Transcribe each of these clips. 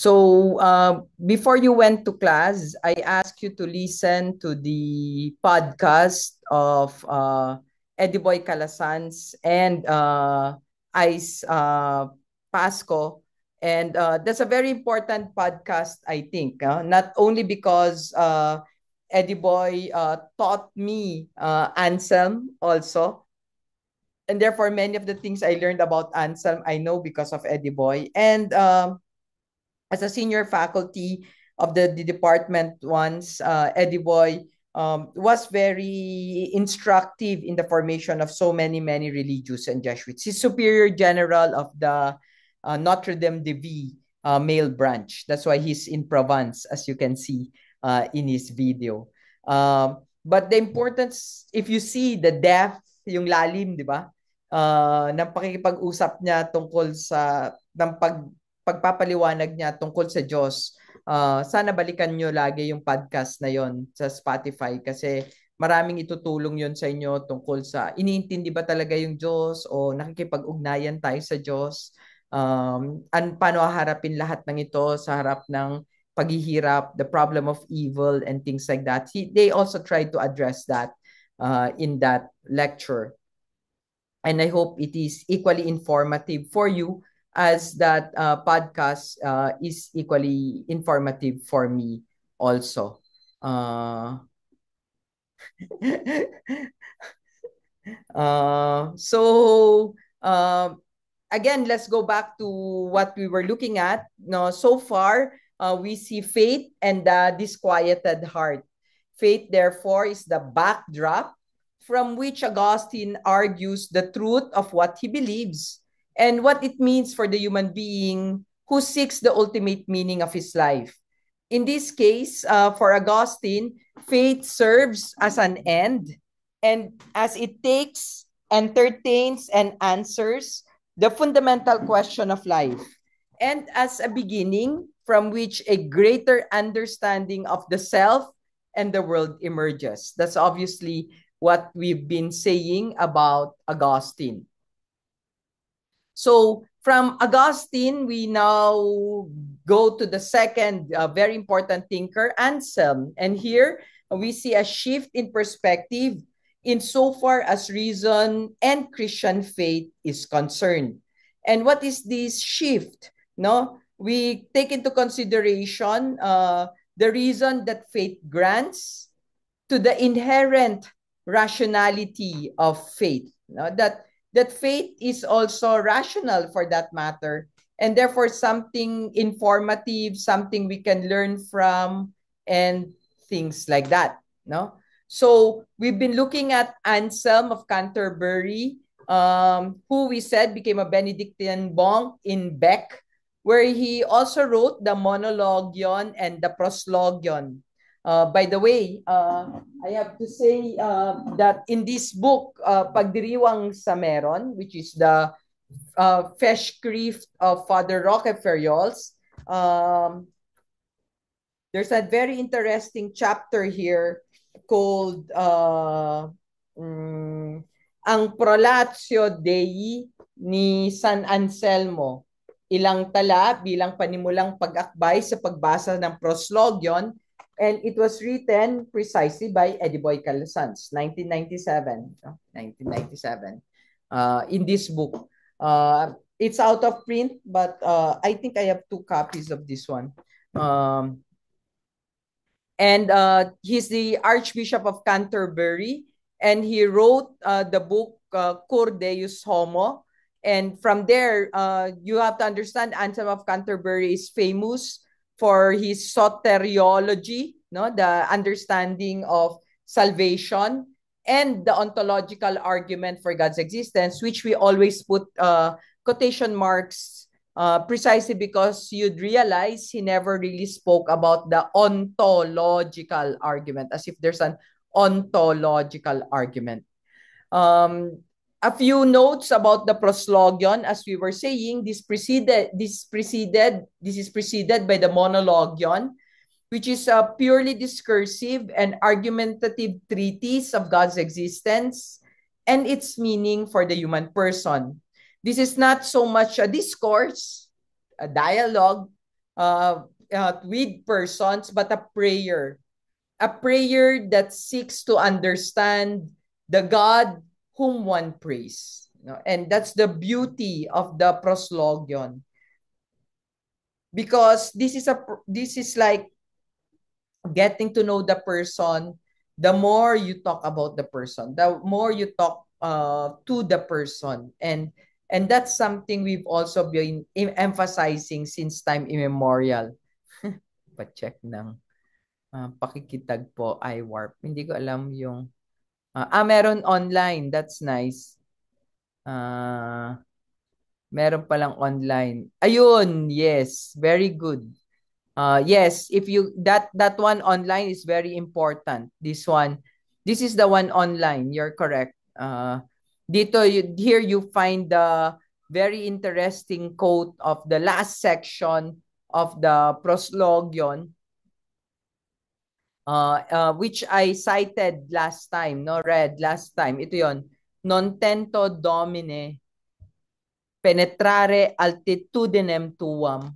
So before you went to class, I asked you to listen to the podcast of Eddie Boy Calasanz and Ice Pasco. And that's a very important podcast, I think. Not only because Eddie Boy taught me Anselm also. And therefore, many of the things I learned about Anselm, I know because of Eddie Boy. And as a senior faculty of the department once, Eddie Boy was very instructive in the formation of so many religious and Jesuits. He's superior general of the Notre Dame de Vie male branch. That's why he's in Provence, as you can see in his video. But the importance, if you see the depth, yung lalim, di ba? Ng pakikipag-usap niya tungkol sa ng pagpapaliwanag niya tungkol sa Diyos. Sana balikan nyo lagi yung podcast na yon sa Spotify kasi maraming itutulong yon sa inyo tungkol sa iniintindi ba talaga yung Diyos o nakikipag-ugnayan tayo sa Diyos. Paano haharapin lahat ng ito sa harap ng paghihirap, the problem of evil and things like that. They also try to address that in that lecture. And I hope it is equally informative for you as that podcast is equally informative for me also. So again, let's go back to what we were looking at. No, so far we see faith and the disquieted heart. Faith, therefore, is the backdrop from which Augustine argues the truth of what he believes and what it means for the human being who seeks the ultimate meaning of his life. In this case, for Augustine, faith serves as an end, and as it takes, entertains, and answers the fundamental question of life, and as a beginning from which a greater understanding of the self and the world emerges. That's obviously what we've been saying about Augustine. So from Augustine, we now go to the second very important thinker, Anselm. And here we see a shift in perspective insofar as reason and Christian faith is concerned. And what is this shift? No, we take into consideration the reason that faith grants to the inherent rationality of faith. No? That faith is also rational for that matter, and therefore something informative, something we can learn from, and things like that. No? So we've been looking at Anselm of Canterbury, who we said became a Benedictine monk in Bec, where he also wrote the Monologion and the Proslogion. By the way, I have to say that in this book, Pagdiriwang sa Meron, which is the Festschrift of Father Roque Ferriols, there's a very interesting chapter here called Ang Prolatio Dei ni San Anselmo. Ilang tala bilang panimulang pag-akbay sa pagbasa ng Proslogion, and it was written precisely by Eddie Boy Calasanz, 1997. 1997. In this book. It's out of print, but I think I have 2 copies of this one. And he's the Archbishop of Canterbury, and he wrote the book Cur Deus Homo. And from there, you have to understand Anselm of Canterbury is famous for his soteriology, no, the understanding of salvation, and the ontological argument for God's existence, which we always put quotation marks precisely because you'd realize he never really spoke about the ontological argument, as if there's an ontological argument. A few notes about the Proslogion. As we were saying, this is preceded by the Monologion, which is a purely discursive and argumentative treatise of God's existence and its meaning for the human person. This is not so much a discourse, a dialogue, with persons, but a prayer. A prayer that seeks to understand the God whom one prays. And that's the beauty of the proslogion. Because this is like getting to know the person. The more you talk about the person, the more you talk to the person. And that's something we've also been emphasizing since time immemorial. Pa-check ng pakikitagpo iWarp. Hindi ko alam yung meron online. That's nice. Meron palang online. Ayun, yes, very good. Yes, if you that one online is very important. This is the one online. You're correct. Here you find the very interesting quote of the last section of the proslogion, which I cited last time, no, read last time. Ito yon. Non tento domine penetrare altitudinem tuam,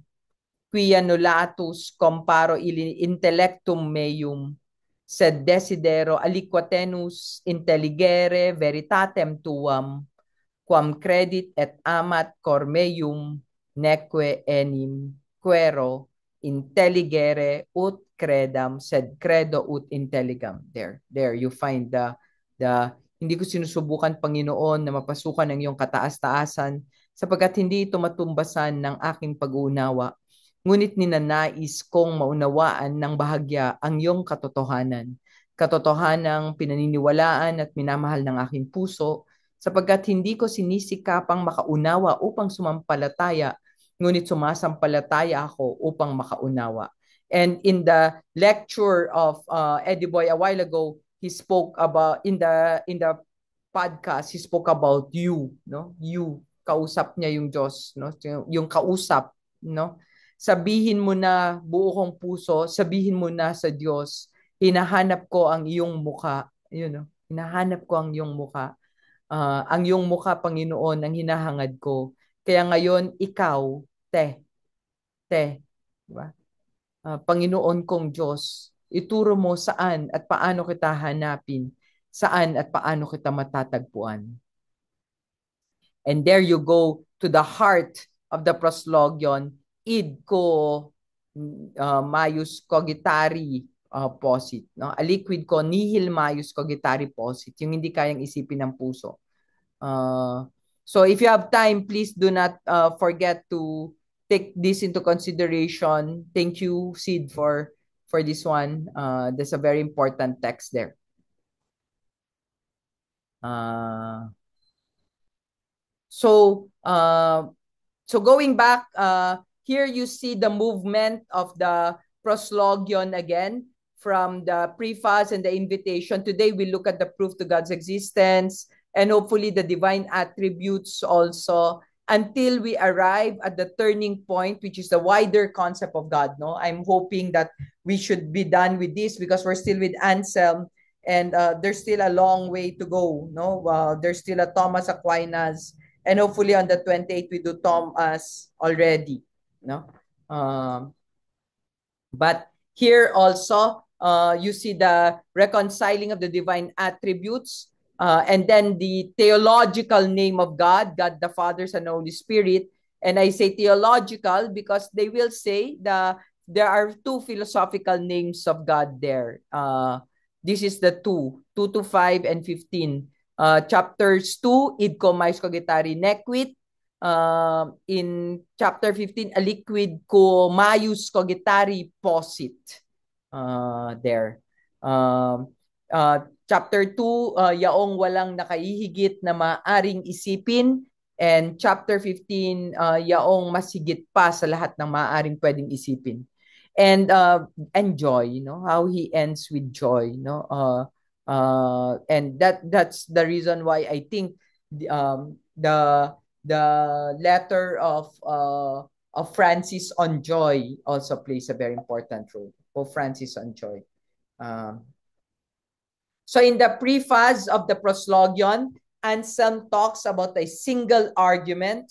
quia nullatus comparo ili intellectum meum, sed desidero aliquatenus intelligere veritatem tuam, quam credit et amat cor meum, neque enim quero intelligere ut credam, sed credo ut intelligam. There you find the hindi ko sinusubukan, Panginoon, na mapasukan ng iyong kataas-taasan, sapagkat hindi ito matumbasan ng aking pag-uunawa. Ngunit ninanais kong maunawaan ng bahagya ang iyong katotohanan. Katotohanang pinaniniwalaan at minamahal ng aking puso, sapagkat hindi ko sinisikapang makaunawa upang sumampalataya, ngunit sumasampalataya ako upang makaunawa. And in the lecture of Eddie Boy a while ago, he spoke about in the podcast, he spoke about you, no? You, kausap niya yung Diyos, no? Yung kausap, no? Sabihin mo na buo kong puso, sabihin mo na sa Diyos, hinahanap ko ang iyong muka. Yun, no? Hinahanap ko ang iyong muka. Ang iyong muka, Panginoon, ang hinahangad ko. Kaya ngayon, ikaw, diba? Panginoon kong Diyos, ituro mo saan at paano kita hanapin, saan at paano kita matatagpuan. And there you go to the heart of the proslogion, id ko maius cogitari posit. No? Aliquid ko nihil maius cogitari posit. Yung hindi kayang isipin ng puso. So if you have time, please do not forget to take this into consideration. Thank you, Sid, for this one. There's a very important text there. So going back, here you see the movement of the proslogion again from the preface and the invitation. Today we look at the proof to God's existence and hopefully the divine attributes also, until we arrive at the turning point, which is the wider concept of God. No, I'm hoping that we should be done with this because we're still with Anselm, and there's still a long way to go. No, there's still a Thomas Aquinas, and hopefully on the 28th we do Thomas already. No, but here also you see the reconciling of the divine attributes. And then the theological name of God, God the Father, Son, and Holy Spirit. And I say theological because they will say there are two philosophical names of God there. This is the 2 to 5 and 15. Chapters 2, id co mais cogitari nequit. In chapter 15, aliquid co maius cogitari posit. There. Chapter 2, yaong walang nakahihigit na maaring isipin. And chapter 15, yaong masigit pa sa lahat ng maaring pwedeng isipin. And joy, how he ends with joy, and that's the reason why I think the letter of Francis on joy also plays a very important role. Pope Francis on joy. So in the preface of the proslogion, Anselm talks about a single argument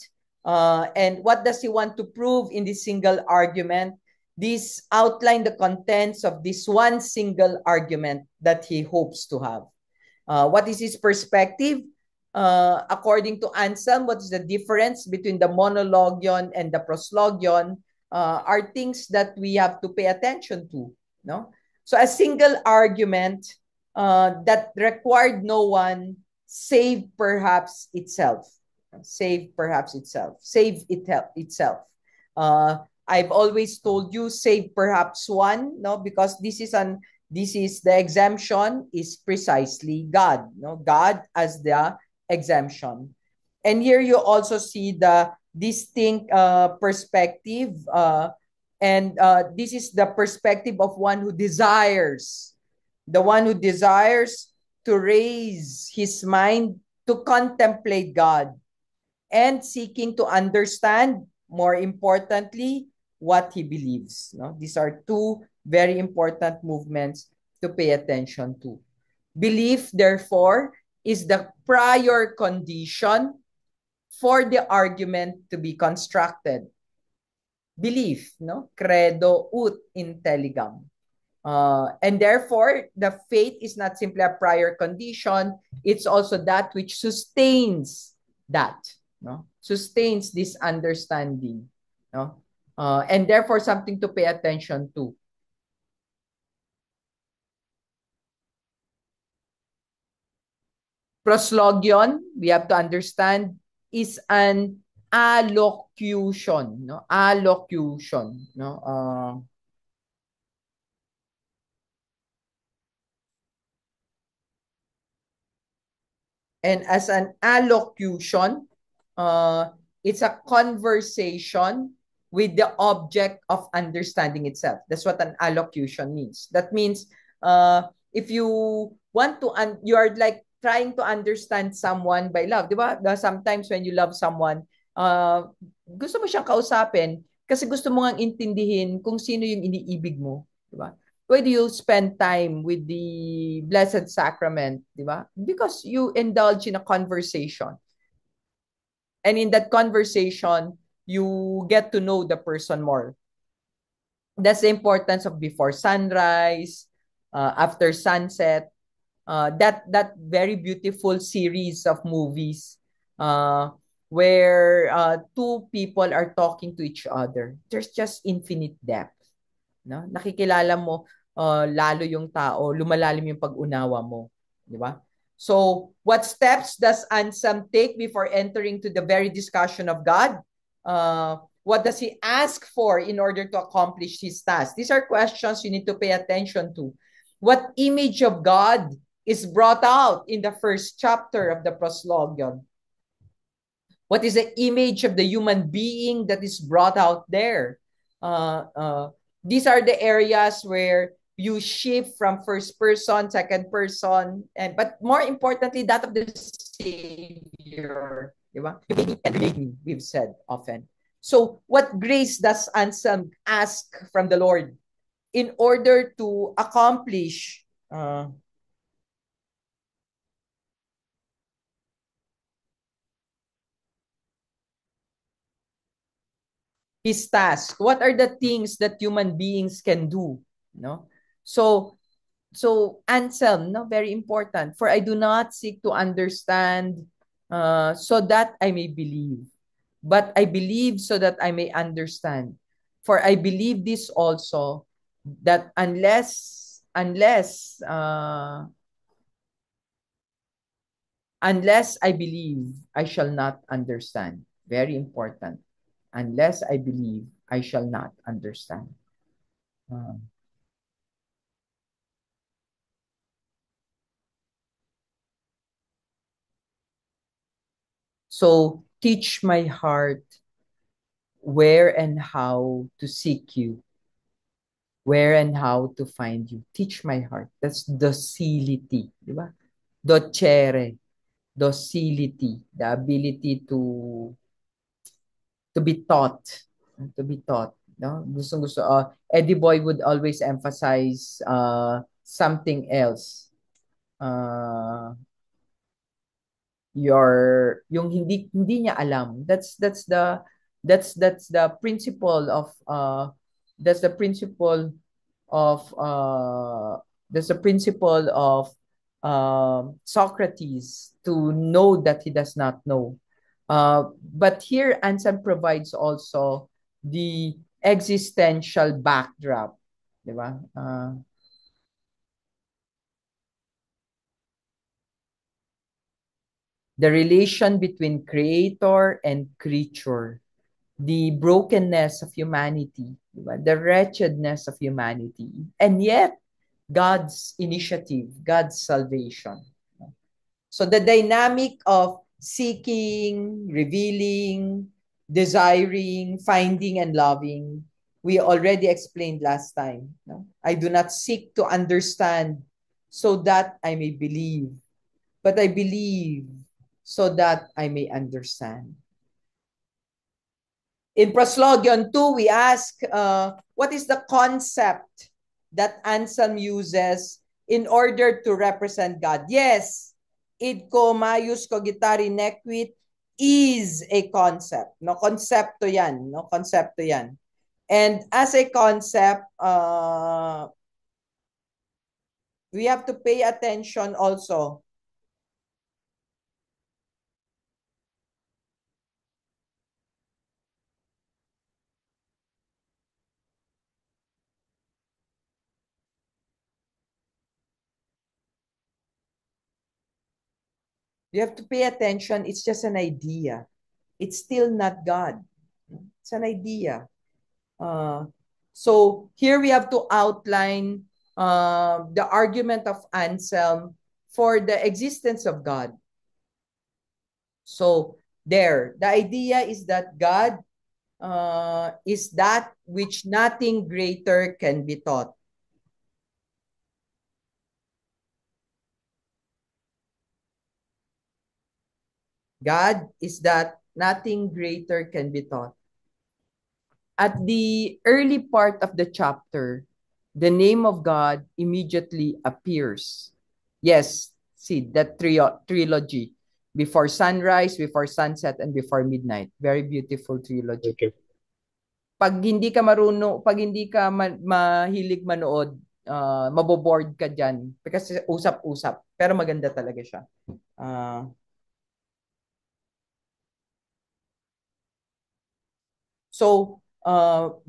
And what does he want to prove in this single argument? This outline the contents of this one single argument that he hopes to have. What is his perspective? According to Anselm, what is the difference between the monologion and the proslogion? Are things that we have to pay attention to. No? So a single argument that required no one save perhaps itself. Save perhaps itself. Save it itself. Uh, I've always told you save perhaps one, no, because this is the exemption is precisely God, no, God as the exemption. And here you also see the distinct perspective, and this is the perspective of one who desires, the one who desires to raise his mind to contemplate God and seeking to understand, more importantly, what he believes. No? These are two very important movements to pay attention to. Belief, therefore, is the prior condition for the argument to be constructed. Belief, no? Credo ut intelligam. And therefore, the faith is not simply a prior condition, it's also that which sustains that, no? Sustains this understanding, no? And therefore, something to pay attention to. Proslogion, we have to understand, is an allocution, no? Allocution, no? And as an allocution, it's a conversation with the object of understanding itself. That's what an allocution means. That means if you want to, you are like trying to understand someone by love. Di ba? Sometimes when you love someone, uh, gusto mo siyang kausapin kasi gusto mo nga intindihin kung sino yung iniibig mo. Di ba? Why do you spend time with the Blessed Sacrament, di ba? Because you indulge in a conversation. And in that conversation, you get to know the person more. That's the importance of before sunrise, after sunset, that very beautiful series of movies where two people are talking to each other. There's just infinite depth. No? Nakikilala mo lalo yung tao, lumalalim yung pag-unawa mo, di ba? So, what steps does Ansam take before entering to the very discussion of God? What does he ask for in order to accomplish his task? These are questions you need to pay attention to. What image of God is brought out in the first chapter of the proslogion? What is the image of the human being that is brought out there? Uh, uh, these are the areas where you shift from first person, second person, and but more importantly, that of the Savior. Diba? And me, we've said often. So, what grace does Anselm ask from the Lord in order to accomplish his task? What are the things that human beings can do? No? So, Anselm, no, very important. For I do not seek to understand so that I may believe, but I believe so that I may understand. For I believe this also, that unless I believe, I shall not understand. Very important. Unless I believe, I shall not understand. Uh, so teach my heart where and how to seek you, where and how to find you. Teach my heart. That's docility, di ba? Docere, docility, the ability to be taught, to be taught. No? Gusto. Eddie Boy would always emphasize something else. Uh, yung hindi niya alam. That's the principle of that's the principle of uh that's the principle of Socrates, to know that he does not know. But here Anselm provides also the existential backdrop, di ba? The relation between creator and creature, the brokenness of humanity, diba? The wretchedness of humanity, and yet God's initiative, God's salvation. So the dynamic of seeking, revealing, desiring, finding, and loving, we already explained last time. No? I do not seek to understand so that I may believe, but I believe so that I may understand. In Proslogion 2, we ask, what is the concept that Anselm uses in order to represent God? Yes, id ko maius cogitari nequit is a concept. No, konsepto yan. No, konsepto yan. And as a concept, we have to pay attention also. You have to pay attention. It's just an idea. It's still not God. It's an idea. So here we have to outline the argument of Anselm for the existence of God. So there, the idea is that God is that which nothing greater can be taught. God is that nothing greater can be taught. At the early part of the chapter, the name of God immediately appears. Yes, see that trilogy. Before sunrise, before sunset, and before midnight. Very beautiful trilogy. Okay. Pag hindi ka mahilig manood, maboboard ka dyan. Kasi usap-usap. Pero maganda talaga siya. So,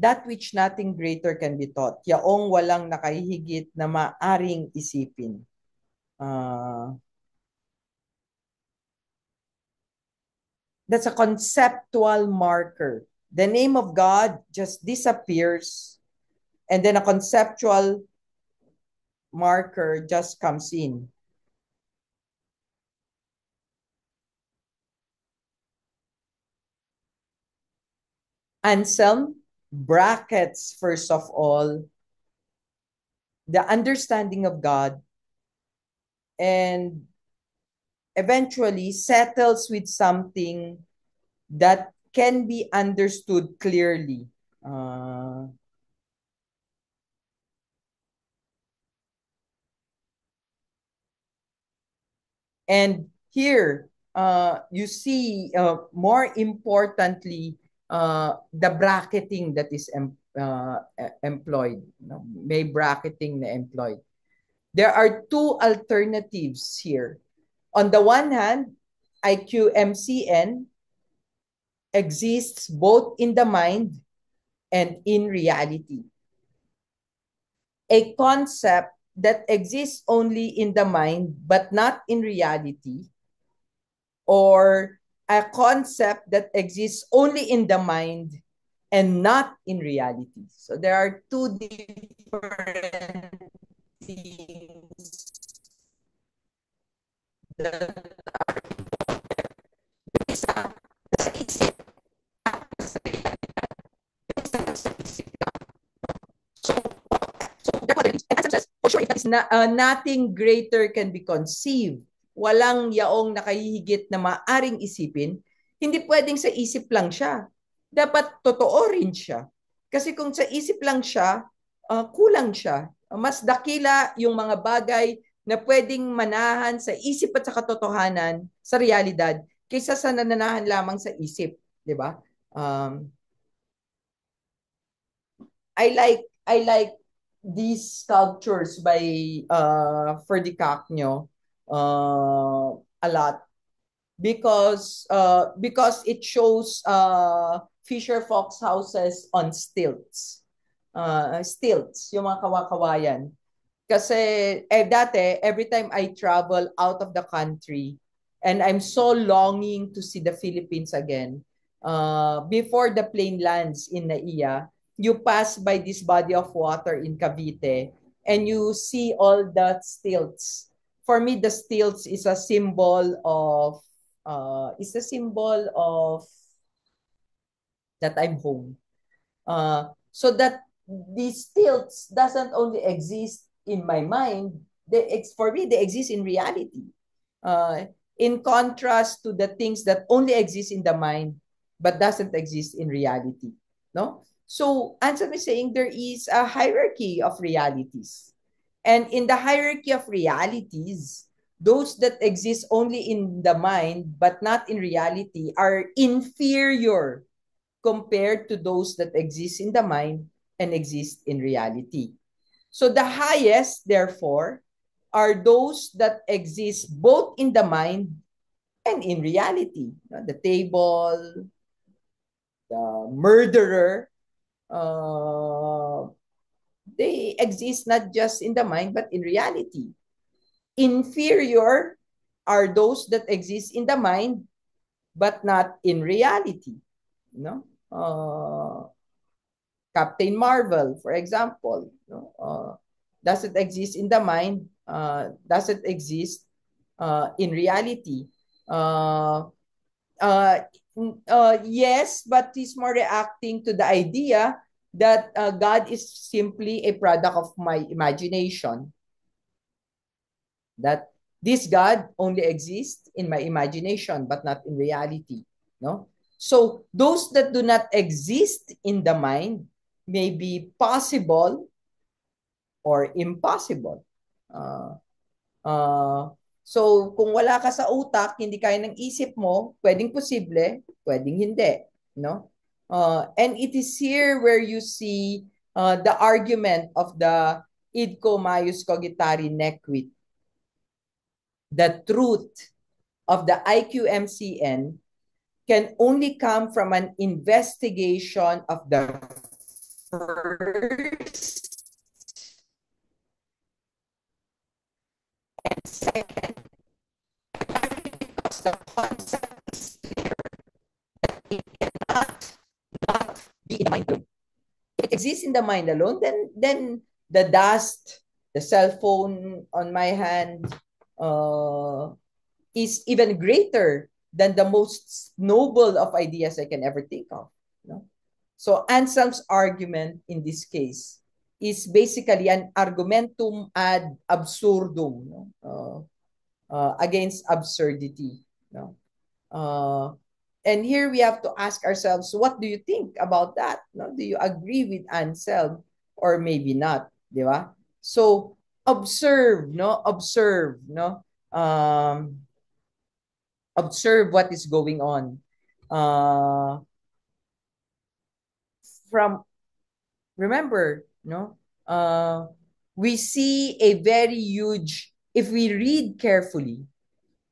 that which nothing greater can be taught. Yaong walang nakahihigit na maaring isipin. That's a conceptual marker. The name of God just disappears, and then a conceptual marker just comes in. Anselm brackets, first of all, the understanding of God, and eventually settles with something that can be understood clearly. And here, you see, more importantly, the bracketing that is employed. May bracketing na employed. There are two alternatives here. On the one hand, IQMCN exists both in the mind and in reality. A concept that exists only in the mind but not in reality, or a concept that exists only in the mind and not in reality. So there are two different things that for sure, nothing greater can be conceived. Walang yaong nakahihigit na maaring isipin. Hindi pwedeng sa isip lang siya. Dapat totoo rin siya. Kasi kung sa isip lang siya, kulang siya. Mas dakila yung mga bagay na pwedeng manahan sa isip at sa katotohanan sa realidad kaysa sa nananahan lamang sa isip, 'di ba? I like these sculptures by Ferdy Cacnyo a lot because it shows Fisher Fox houses on stilts, yung mga kawakawayan. Kasi dati, every time I travel out of the country, and I'm so longing to see the Philippines again, before the plane lands in Naiya, you pass by this body of water in Cavite, and you see all the stilts. For me, the stilts is a symbol of that I'm home. So that these stilts doesn't only exist in my mind, for me, they exist in reality. In contrast to the things that only exist in the mind but doesn't exist in reality. No? So Anselm is saying there is a hierarchy of realities. And in the hierarchy of realities, those that exist only in the mind but not in reality are inferior compared to those that exist in the mind and exist in reality. So the highest, therefore, are those that exist both in the mind and in reality. The table, the murderer, uh, they exist not just in the mind but in reality. Inferior are those that exist in the mind but not in reality. You know, Captain Marvel, for example, doesn't exist in the mind, doesn't exist in reality. Uh, uh, yes, but he's more reacting to the idea that God is simply a product of my imagination. That this God only exists in my imagination, but not in reality. No? So those that do not exist in the mind may be possible or impossible. Uh, uh, so kung wala ka sa utak, hindi kaya ng isip mo, pwedeng posible, pwedeng hindi. No? And it is here where you see the argument of the idco maius cogitari nequit. The truth of the IQMCN can only come from an investigation of the first and second, because the concept is clear. It cannot not be in the mind alone. If it exists in the mind alone, then the dust, the cell phone on my hand, is even greater than the most noble of ideas I can ever think of. No? So Anselm's argument in this case is basically an argumentum ad absurdum, no? Against absurdity. No? And here we have to ask ourselves, what do you think about that? No? Do you agree with Anselm or maybe not? Di ba? So observe, no? Observe, no? Observe what is going on. From remember, no, we see a very huge. If we read carefully,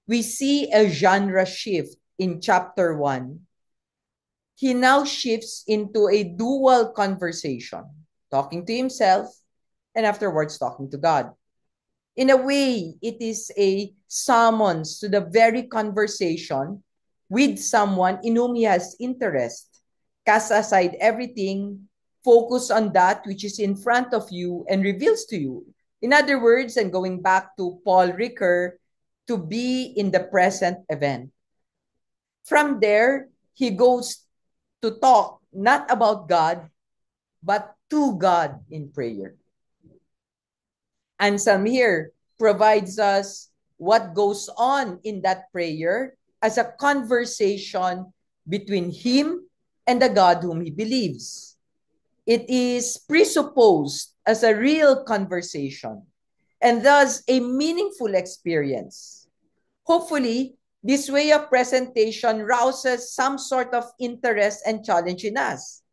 we see a genre shift in chapter 1. He now shifts into a dual conversation, talking to himself and afterwards talking to God. In a way, it is a summons to the very conversation with someone in whom he has interest. Cast aside everything, focus on that which is in front of you and reveals to you. In other words, and going back to Paul Ricoeur, to be in the present event. From there, he goes to talk not about God, but to God in prayer. Anselm here provides us what goes on in that prayer as a conversation between him and the God whom he believes. It is presupposed as a real conversation. and thus a meaningful experience. Hopefully, this way of presentation rouses some sort of interest and challenge in us.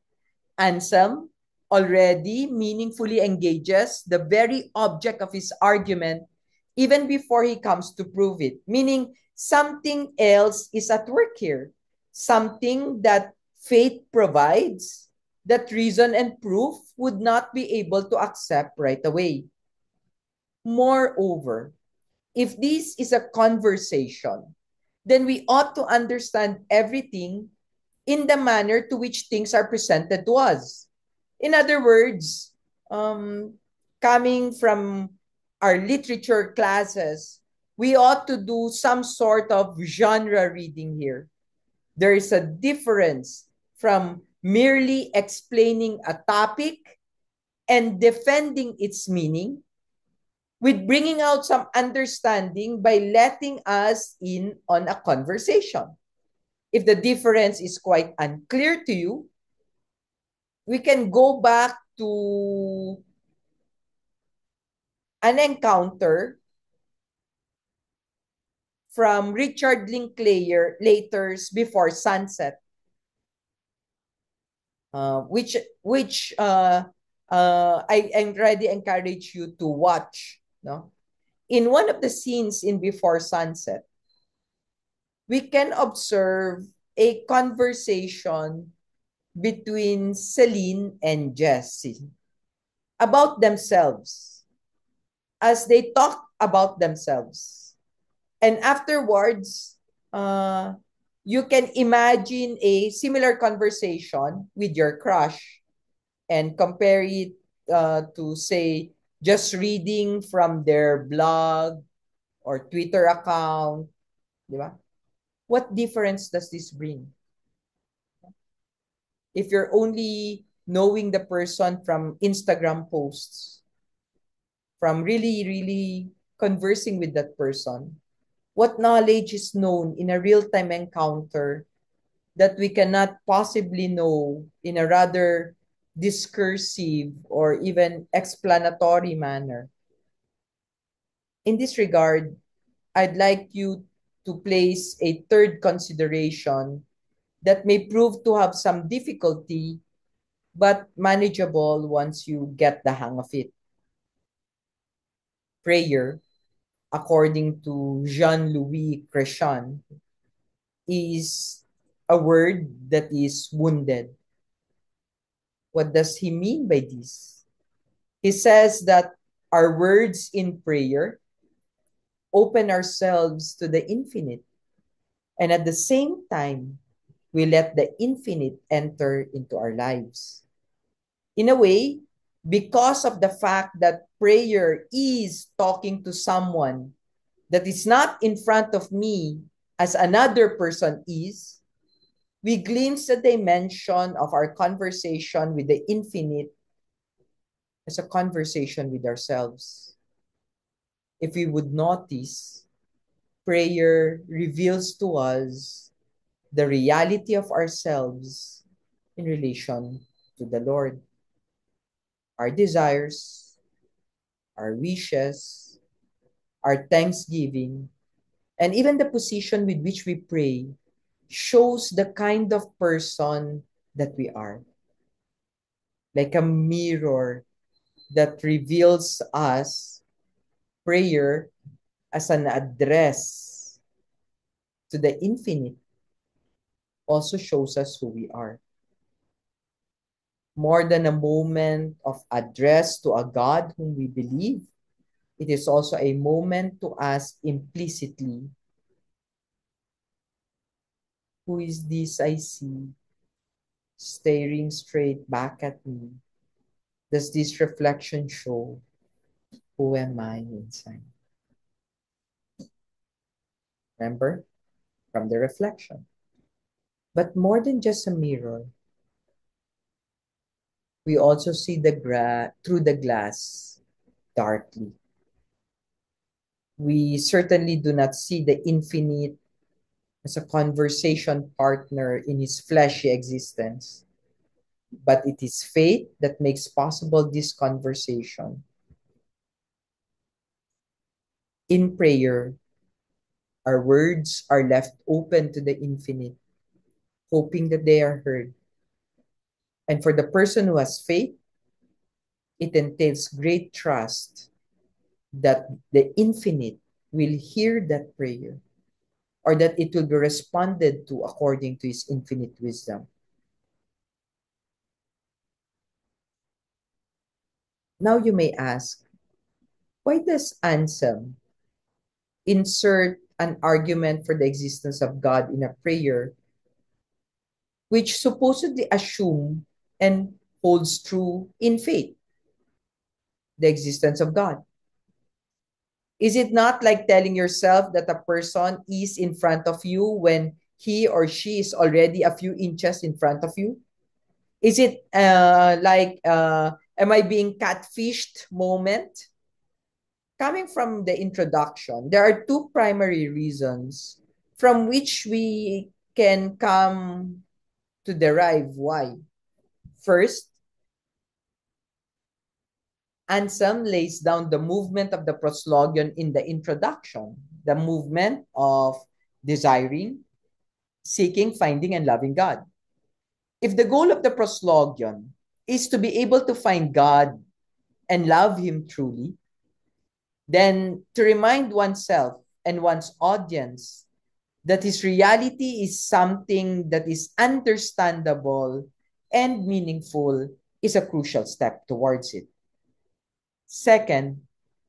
Anselm already meaningfully engages the very object of his argument even before he comes to prove it, meaning something else is at work here, something that faith provides that reason and proof would not be able to accept right away. Moreover, if this is a conversation, then we ought to understand everything in the manner to which things are presented to us. In other words, coming from our literature classes, we ought to do some sort of genre reading here. There is a difference from merely explaining a topic and defending its meaning with bringing out some understanding by letting us in on a conversation. If the difference is quite unclear to you, we can go back to an encounter from Richard Linklater's Before Sunset, which I already encourage you to watch. No, in one of the scenes in Before Sunset, we can observe a conversation between Celine and Jesse about themselves as they talk about themselves. And afterwards, you can imagine a similar conversation with your crush and compare it to, say, just reading from their blog or Twitter account. Di ba? What difference does this bring? If you're only knowing the person from Instagram posts, from really, really conversing with that person, what knowledge is known in a real-time encounter that we cannot possibly know in a rather discursive or even explanatory manner? In this regard, I'd like you to place a third consideration that may prove to have some difficulty but manageable once you get the hang of it. Prayer, according to Jean-Louis Cresson, is a word that is wounded. What does he mean by this? He says that our words in prayer open ourselves to the infinite, and at the same time, we let the infinite enter into our lives. In a way, because of the fact that prayer is talking to someone that is not in front of me as another person is, we glimpse the dimension of our conversation with the infinite as a conversation with ourselves. If we would notice, prayer reveals to us the reality of ourselves in relation to the Lord. Our desires, our wishes, our thanksgiving, and even the position with which we pray shows the kind of person that we are. Like a mirror that reveals us, prayer as an address to the infinite also shows us who we are. More than a moment of address to a God whom we believe, it is also a moment to ask implicitly, who is this I see staring straight back at me? Does this reflection show who am I inside? Remember? From the reflection. But more than just a mirror, we also see through the glass darkly. We certainly do not see the infinite as a conversation partner in his fleshy existence, but it is faith that makes possible this conversation. In prayer, our words are left open to the infinite, hoping that they are heard. And for the person who has faith, it entails great trust that the infinite will hear that prayer or that it will be responded to according to his infinite wisdom. Now you may ask, why does Anselm insert an argument for the existence of God in a prayer which supposedly assume and holds true in faith the existence of God? Is it not like telling yourself that a person is in front of you when he or she is already a few inches in front of you? Is it am I being catfished moment? Coming from the introduction, there are two primary reasons from which we can come to derive why. First, Anselm lays down the movement of the proslogion in the introduction, the movement of desiring, seeking, finding, and loving God. If the goal of the proslogion is to be able to find God and love Him truly, then to remind oneself and one's audience that His reality is something that is understandable and meaningful is a crucial step towards it. Second,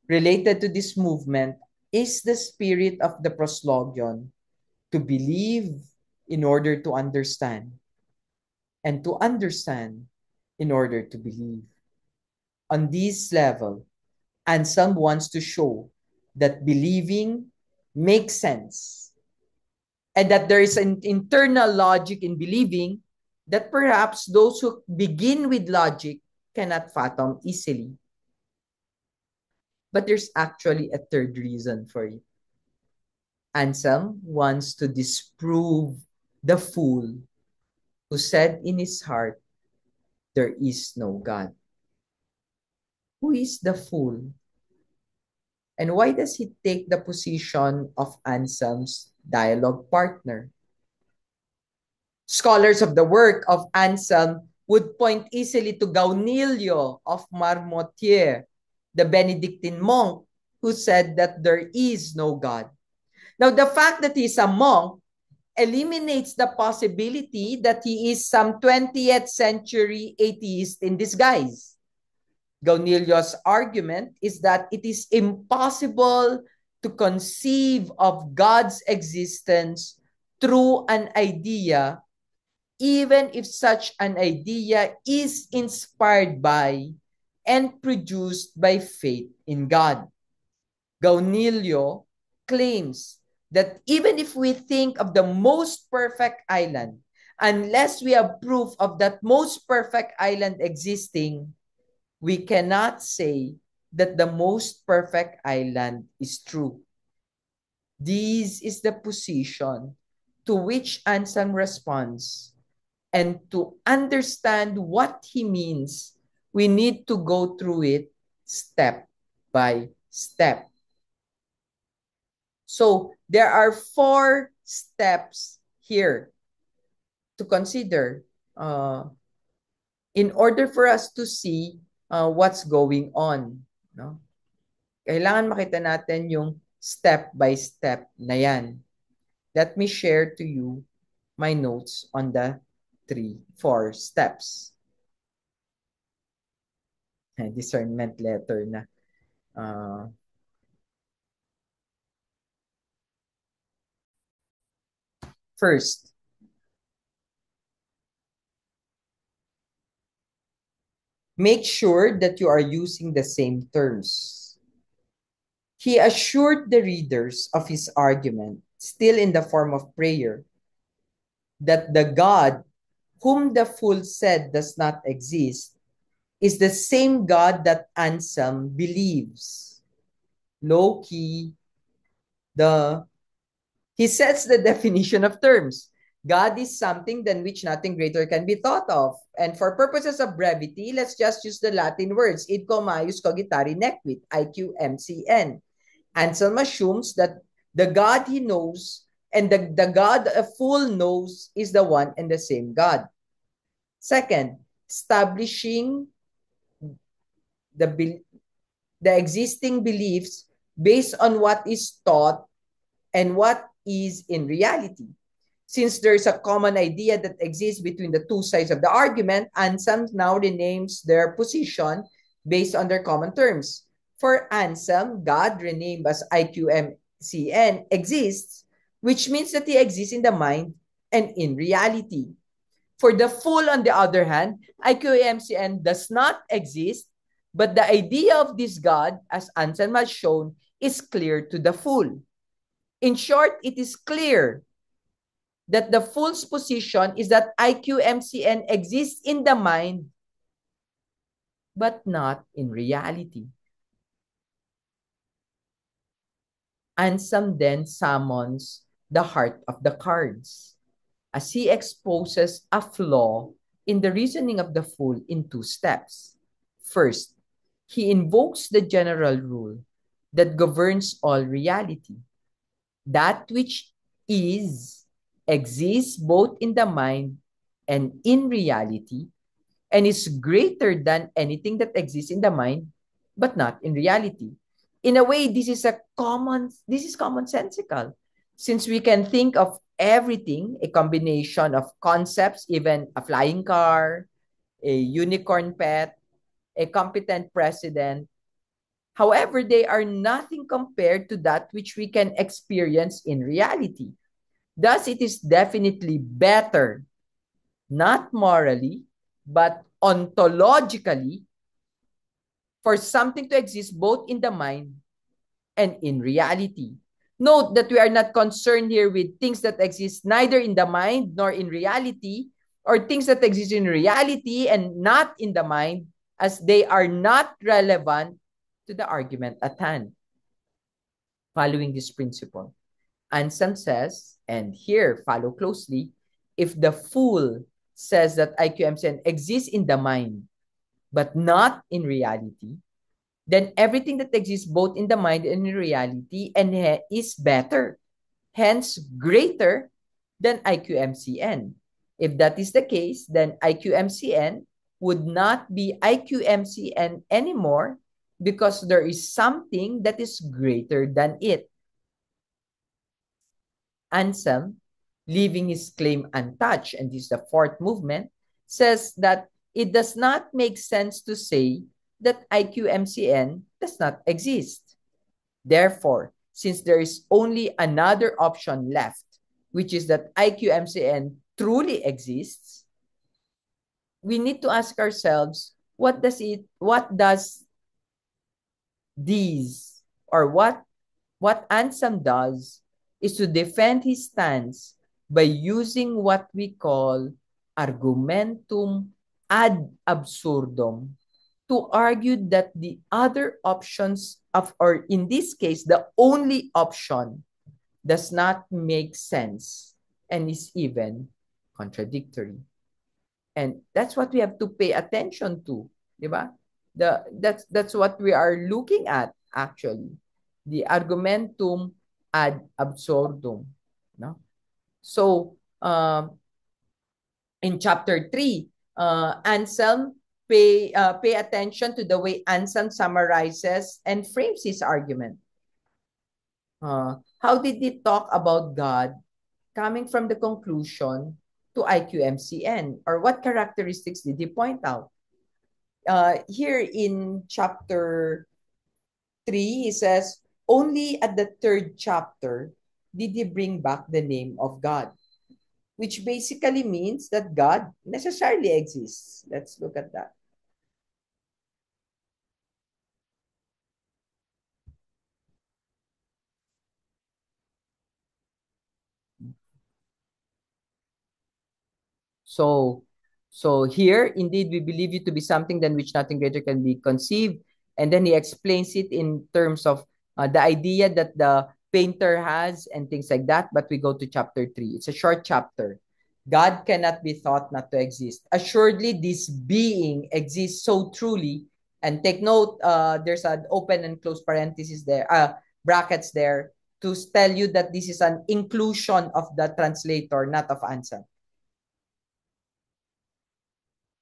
related to this movement is the spirit of the proslogion to believe in order to understand, and to understand in order to believe. On this level, Anselm wants to show that believing makes sense and that there is an internal logic in believing that perhaps those who begin with logic cannot fathom easily. But there's actually a third reason for it. Anselm wants to disprove the fool who said in his heart, there is no God. Who is the fool? And why does he take the position of Anselm's dialogue partner? Scholars of the work of Anselm would point easily to Gaunilio of Marmoutier, the Benedictine monk, who said that there is no God. Now, the fact that he's a monk eliminates the possibility that he is some 20th century atheist in disguise. Gaunilio's argument is that it is impossible to conceive of God's existence through an idea, even if such an idea is inspired by and produced by faith in God. Gaunilio claims that even if we think of the most perfect island, unless we have proof of that most perfect island existing, we cannot say that the most perfect island is true. This is the position to which Anselm responds. And to understand what he means, we need to go through it step by step. So there are 4 steps here to consider in order for us to see what's going on. No? Kailangan makita natin yung step by step na yan. Let me share to you my notes on the 4 steps. Discernment letter na. First, make sure that you are using the same terms. He assured the readers of his argument, still in the form of prayer, that the God whom the fool said does not exist is the same God that Anselm believes. Low-key, he sets the definition of terms. God is something than which nothing greater can be thought of. And for purposes of brevity, let's just use the Latin words, id cum maius cogitari nequit, IQMCN. Anselm assumes that the God he knows and the God a fool knows is the one and the same God. Second, establishing the, the existing beliefs based on what is taught and what is in reality. Since there's a common idea that exists between the two sides of the argument, Anselm now renames their position based on their common terms. For Anselm, God, renamed as IQMCN, exists, which means that he exists in the mind and in reality. For the fool, on the other hand, IQMCN does not exist, but the idea of this God, as Anselm has shown, is clear to the fool. In short, it is clear that the fool's position is that IQMCN exists in the mind, but not in reality. Anselm then summons the heart of the cards as he exposes a flaw in the reasoning of the fool in two steps. First, he invokes the general rule that governs all reality. That which is exists both in the mind and in reality, and is greater than anything that exists in the mind, but not in reality. In a way, this is commonsensical, since we can think of everything, a combination of concepts, even a flying car, a unicorn pet, a competent president. However, they are nothing compared to that which we can experience in reality. Thus, it is definitely better, not morally, but ontologically, for something to exist both in the mind and in reality. Note that we are not concerned here with things that exist neither in the mind nor in reality, or things that exist in reality and not in the mind, as they are not relevant to the argument at hand. Following this principle, Anselm says, and here follow closely, if the fool says that IQMCN exists in the mind, but not in reality, then everything that exists both in the mind and in reality and is better, hence greater than IQMCN. If that is the case, then IQMCN would not be IQMCN anymore because there is something that is greater than it. Anselm, leaving his claim untouched, and this is the fourth movement, says that it does not make sense to say that IQMCN does not exist. Therefore, since there is only another option left, which is that IQMCN truly exists, we need to ask ourselves, what does these, or what Anselm does is to defend his stance by using what we call argumentum ad absurdum to argue that the other options of, or in this case, the only option does not make sense and is even contradictory. And that's what we have to pay attention to, di ba? That's what we are looking at actually. The argumentum ad absurdum, no? So, in chapter 3, Anselm pay attention to the way Anselm summarizes and frames his argument. How did he talk about God coming from the conclusion to IQMCN? Or what characteristics did he point out? Here in chapter 3, he says, only at the third chapter did he bring back the name of God, which basically means that God necessarily exists. Let's look at that. So, so here, indeed, we believe you to be something than which nothing greater can be conceived. And then he explains it in terms of the idea that the painter has and things like that. But we go to chapter 3. It's a short chapter. God cannot be thought not to exist. Assuredly, this being exists so truly. And take note, there's an open and close parenthesis there. brackets there to tell you that this is an inclusion of the translator, not of Anselm.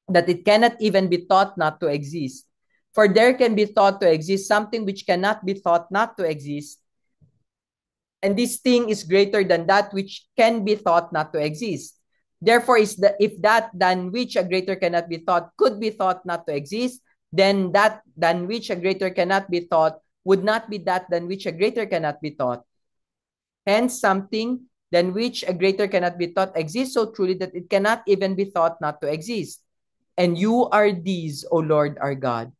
That it cannot even be thought not to exist. For there can be thought to exist something which cannot be thought not to exist. And this thing is greater than that which can be thought not to exist. Therefore, if that than which a greater cannot be thought could be thought not to exist, then that than which a greater cannot be thought would not be that than which a greater cannot be thought. Hence, something than which a greater cannot be thought exists so truly that it cannot even be thought not to exist. And you are these, O Lord our God.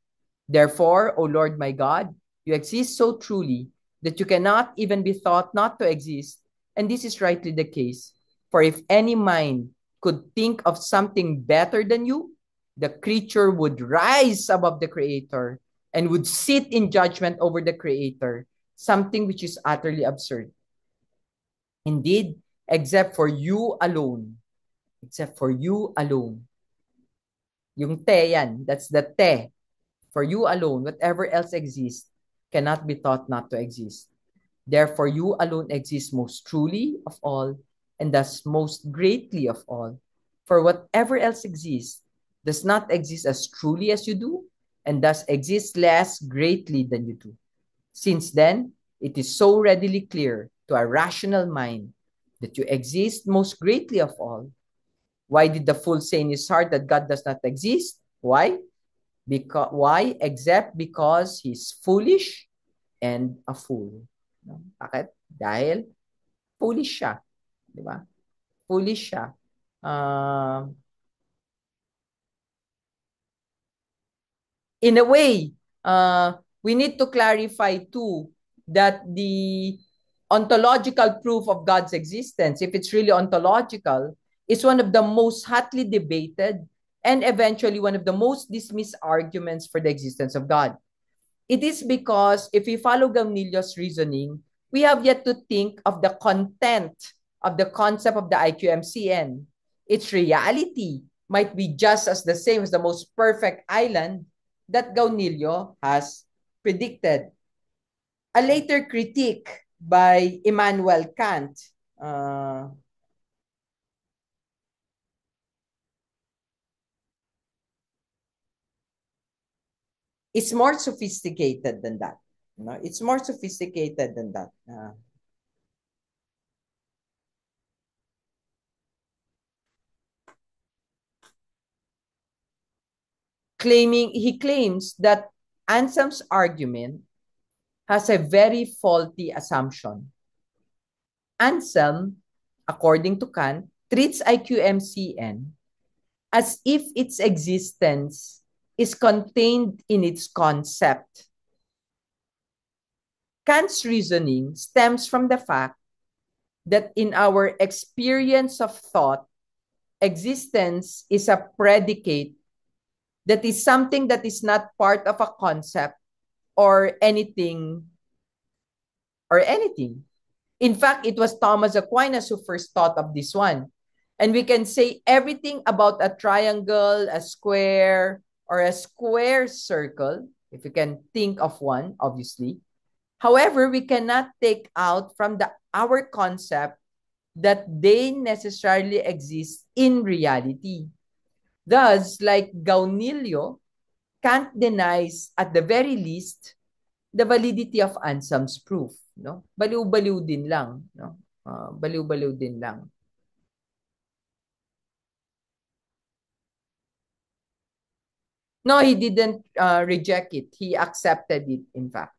Therefore, O Lord my God, you exist so truly that you cannot even be thought not to exist. And this is rightly the case. For if any mind could think of something better than you, the creature would rise above the Creator and would sit in judgment over the Creator, something which is utterly absurd. Indeed, except for you alone, yung te yan, that's the te, for you alone, whatever else exists cannot be thought not to exist. Therefore, you alone exist most truly of all, and thus most greatly of all. For whatever else exists does not exist as truly as you do, and thus exists less greatly than you do. Since then, it is so readily clear to a rational mind that you exist most greatly of all. Why did the fool say in his heart that God does not exist? Why? Why? Except because he's foolish and a fool. No? Bakit? Dahil foolish siya. Di ba? Foolish siya. Uh, in a way, we need to clarify too that the ontological proof of God's existence, if it's really ontological, is one of the most hotly debated and eventually one of the most dismissed arguments for the existence of God. It is because if we follow Gamnilio's reasoning, we have yet to think of the content of the concept of the IQMCN. Its reality might be just as the same as the most perfect island that Gaunilio has predicted. A later critique by Immanuel Kant is more sophisticated than that. No, it's more sophisticated than that. He claims that Anselm's argument has a very faulty assumption. Anselm, according to Kant, treats IQMCN as if its existence is contained in its concept. Kant's reasoning stems from the fact that in our experience of thought, existence is a predicate that is something that is not part of a concept or anything or anything. In fact, it was Thomas Aquinas who first thought of this one. And we can say everything about a triangle, a square, or a square circle, if you can think of one, obviously. However, we cannot take out from our concept that they necessarily exist in reality. Thus, like Gaunilio, Kant denies, at the very least, the validity of Anselm's proof. No? Baliw-baliw din lang. No? Baliw-baliw din lang. No, he didn't reject it. He accepted it, in fact.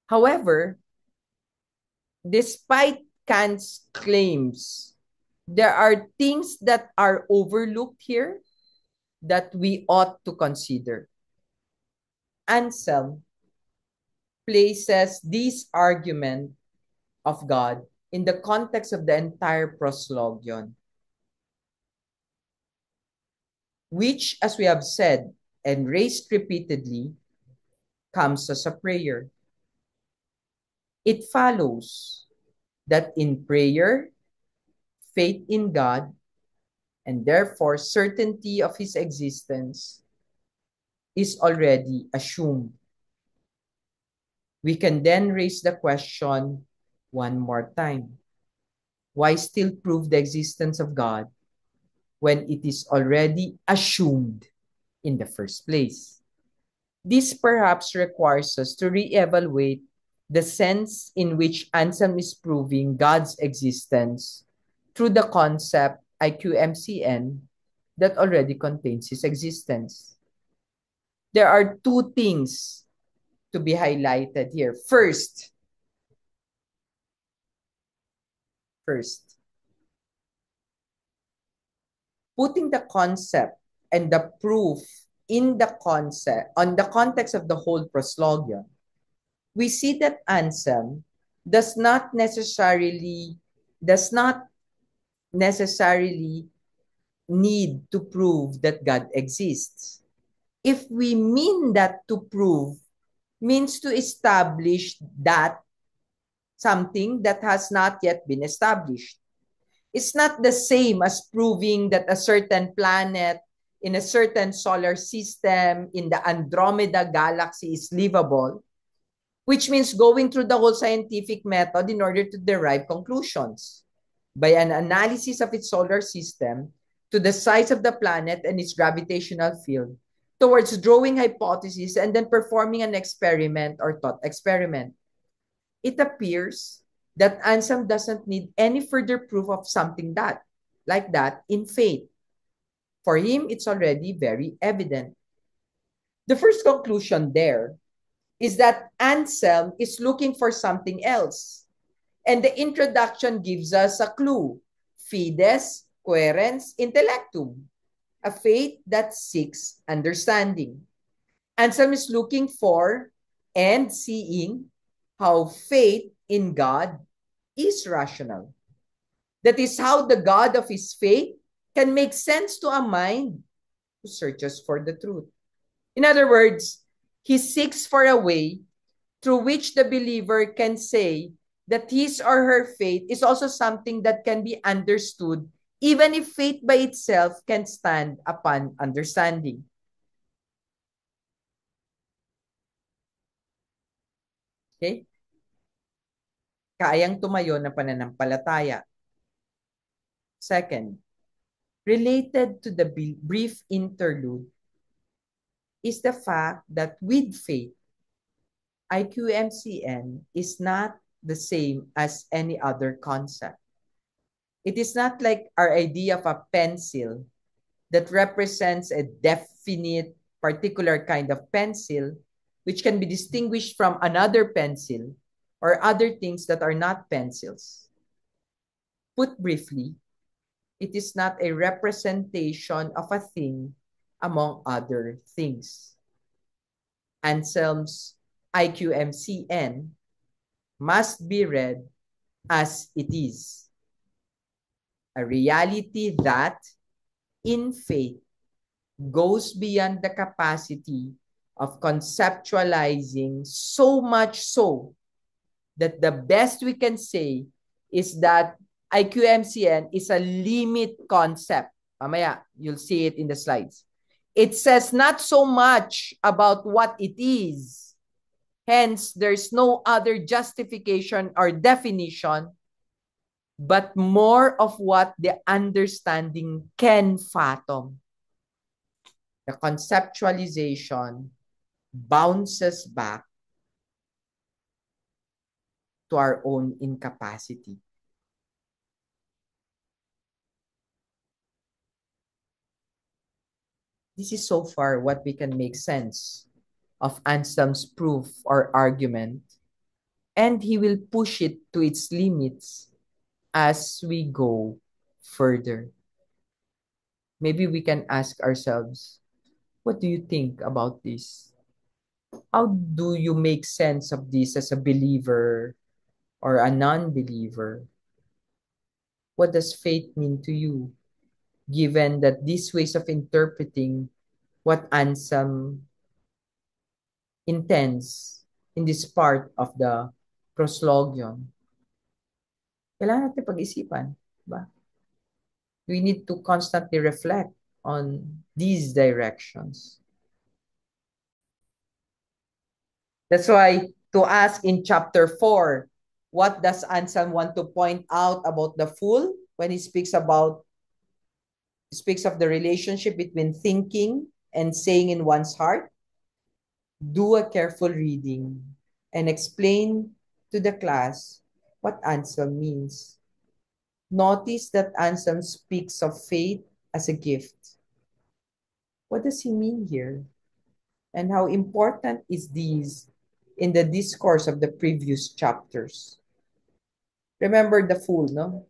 However, despite Kant's claims, there are things that are overlooked here that we ought to consider. Anselm places this argument of God in the context of the entire proslogion, which, as we have said and raised repeatedly, comes as a prayer. It follows that in prayer, faith in God, and therefore certainty of his existence is already assumed. We can then raise the question one more time. Why still prove the existence of God when it is already assumed in the first place? This perhaps requires us to reevaluate the sense in which Anselm is proving God's existence through the concept IQMCN that already contains his existence. There are two things to be highlighted here. First, putting the concept and the proof in the concept, on the context of the whole proslogion, we see that Anselm does not necessarily need to prove that God exists. If we mean that to prove means to establish that something that has not yet been established. It's not the same as proving that a certain planet in a certain solar system in the Andromeda galaxy is livable, which means going through the whole scientific method in order to derive conclusions by an analysis of its solar system to the size of the planet and its gravitational field towards drawing hypotheses and then performing an experiment or thought experiment. It appears that Anselm doesn't need any further proof of something like that in faith. For him, it's already very evident. The first conclusion there is that Anselm is looking for something else. And the introduction gives us a clue. Fides, querens, intellectum. A faith that seeks understanding. Anselm is looking for and seeing how faith in God is rational. That is how the God of his faith can make sense to a mind who searches for the truth. In other words, he seeks for a way through which the believer can say that his or her faith is also something that can be understood, even if faith by itself can stand upon understanding. Okay? Kayang tumayo na pananampalataya. Second, related to the brief interlude is the fact that with faith, IQMCN is not the same as any other concept. It is not like our idea of a pencil that represents a definite particular kind of pencil which can be distinguished from another pencil or other things that are not pencils. Put briefly, it is not a representation of a thing among other things. Anselm's IQMCN must be read as it is. A reality that, in faith, goes beyond the capacity of conceptualizing, so much so that the best we can say is that IQMCN is a limit concept. Mamaya, you'll see it in the slides. It says not so much about what it is. Hence, there's no other justification or definition, but more of what the understanding can fathom. The conceptualization bounces back to our own incapacity. This is so far what we can make sense of Anselm's proof or argument, and he will push it to its limits as we go further. Maybe we can ask ourselves, what do you think about this? How do you make sense of this as a believer or a non-believer? What does faith mean to you, given that these ways of interpreting what Anselm intends in this part of the proslogion? Kailangan natin pag-isipan, ba? We need to constantly reflect on these directions. That's why to ask in chapter 4, what does Anselm want to point out about the fool when he speaks of the relationship between thinking and saying in one's heart? Do a careful reading and explain to the class what Anselm means. Notice that Anselm speaks of faith as a gift. What does he mean here? And how important is this in the discourse of the previous chapters? Remember the fool, no?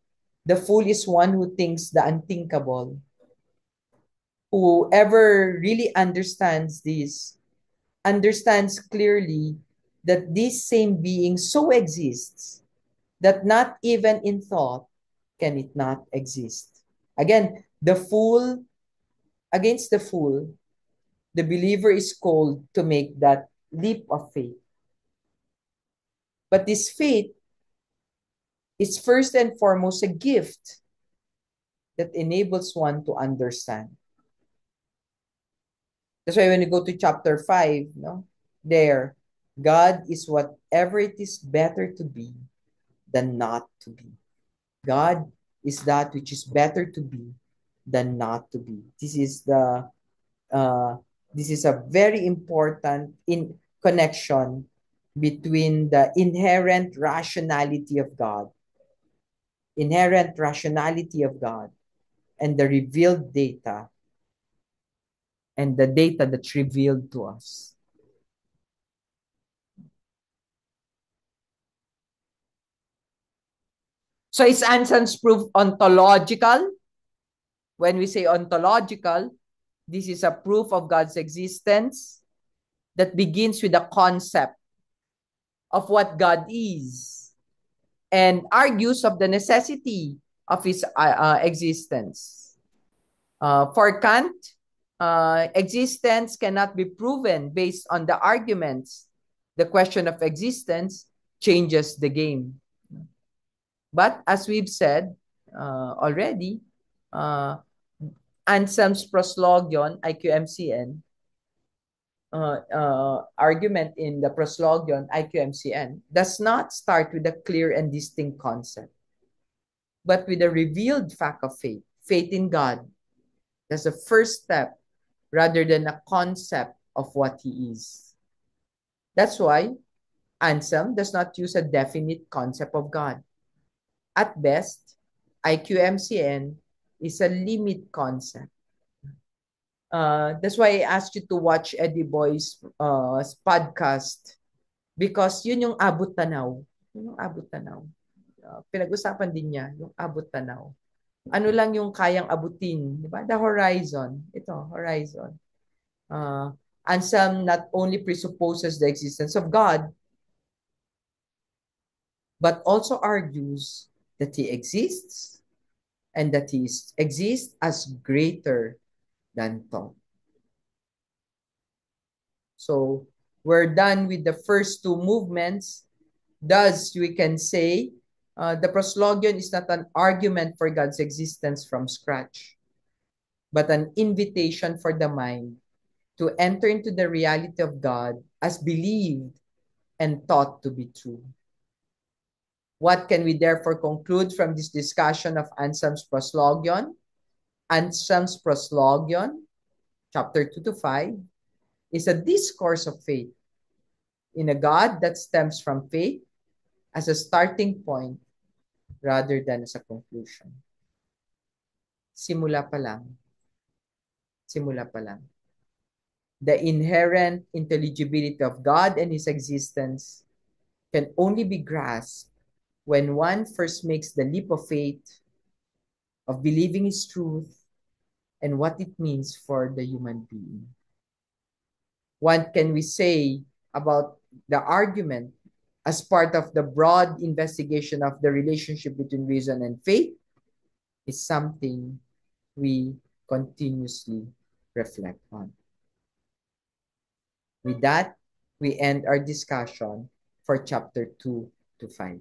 The fool is one who thinks the unthinkable. Whoever really understands this, understands clearly that this same being so exists that not even in thought can it not exist. Again, against the fool, the believer is called to make that leap of faith. But this faith is first and foremost a gift that enables one to understand. That's why when you go to chapter 5, no, there, God is whatever it is better to be than not to be. God is that which is better to be than not to be. Uh, this is a very important in connection between the inherent rationality of God, and the revealed data, and the data that's revealed to us. So is Anselm's proof ontological? When we say ontological, this is a proof of God's existence that begins with the concept of what God is and argues of the necessity of his existence. For Kant, existence cannot be proven based on the arguments. The question of existence changes the game. But as we've said already, uh, Anselm's Proslogion, IQMCN, argument in the Proslogion, IQMCN, does not start with a clear and distinct concept, but with a revealed fact of faith, faith in God. That's the first step rather than a concept of what he is. That's why Anselm does not use a definite concept of God. At best, IQMCN is a limit concept. That's why I asked you to watch Eddie Boy's podcast, because yun yung abot tanaw. Yun yung abot tanaw. Pinag-usapan din niya yung abot tanaw. Ano lang yung kayang abutin, di ba? The horizon. Ito, horizon. Anselm not only presupposes the existence of God, but also argues that he exists and that he exists as greater than thought. So we're done with the first two movements. Thus, we can say the Proslogion is not an argument for God's existence from scratch, but an invitation for the mind to enter into the reality of God as believed and thought to be true. What can we therefore conclude from this discussion of Anselm's Proslogion? Anselm's Proslogion, chapter 2 to 5, is a discourse of faith in a God that stems from faith as a starting point rather than as a conclusion. Simula pa lang. Simula pa lang. The inherent intelligibility of God and his existence can only be grasped when one first makes the leap of faith, of believing his truth, and what it means for the human being. What can we say about the argument as part of the broad investigation of the relationship between reason and faith is something we continuously reflect on. With that, we end our discussion for chapter 2 to 5.